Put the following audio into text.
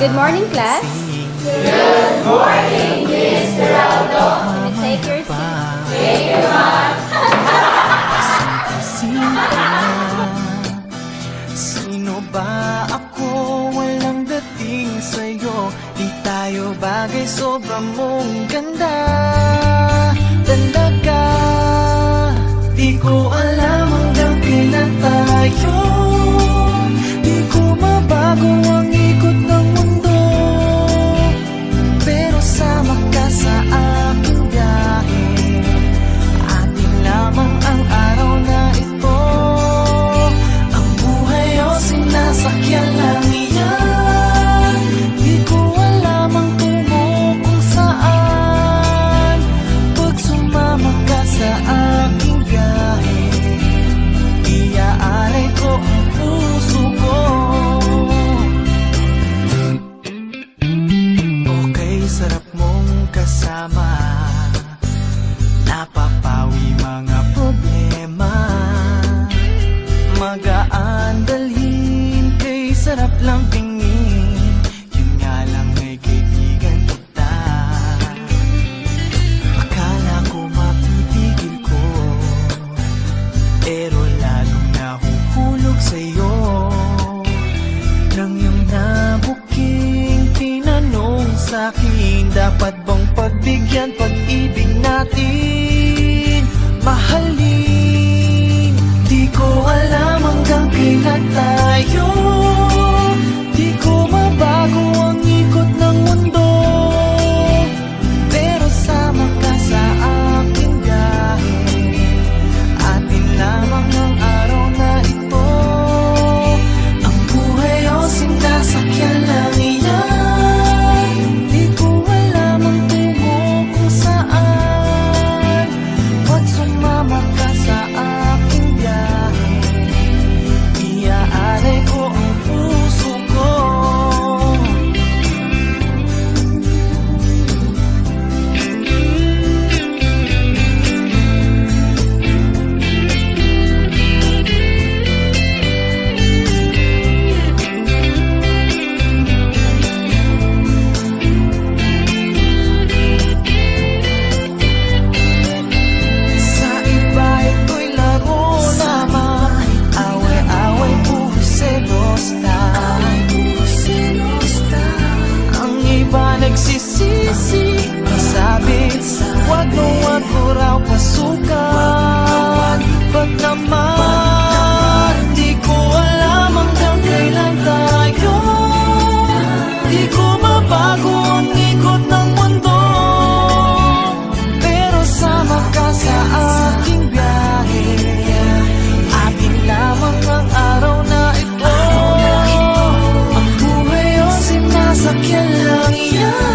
Good morning, class. Good morning, Mr. Aldo. Take your seat. Thank you, ma'am. Sino ba ako? Walang dating sa'yo. Di tayo bagay, sobrang mong ganda. Talaga, di ko alam hanggang kailan tayo. Di ko mabago ang ikot ng mundo, pero sama ka sa aking biyahe. Atin lamang ang araw na ito. Ang buhay o sinasakyan lang iyan. Di ko alam ang tungo kung saan. Pag sumama ka sa aking biyahe, iaalay ko ang puso ko. Okay, sarap mong kasama. Napapawi mga problema. Magaan dalhin, kay sarap lang tingin. Yun nga lang ay kaibigan kita. Akala ko mapitigil ko, pero lalong nahuhulog sa'yo. Nang iyong nabuking tinanong sa'kin, dapat bang pagbigyan pag-ibig natin? Mahalin, di ko alam hanggang kailan tayo. Di ko mabago ang ikot ng mundo, pero sama ka sa aking biyahe. Atin lamang ang araw na ito. Ang buhay o sinasakyan lang iyan. Di ko alam ang tungo kung saan. Pag sumama ka sa aking biyahe, iaalay ko ang puso ko. Sa iba ito'y laro lamang. Away-away, puro selos lang. Ang iba nagsisisi, sabi, wag mo ako raw pasukan. Ba't naman, di ko alam hanggang kailan tayo. Di ko mabago ang ikot ng mundo, pero sama ka sa aking biyahe. Atin lamang ang araw na ito. Ang buhay o sinasakyan lang iyan.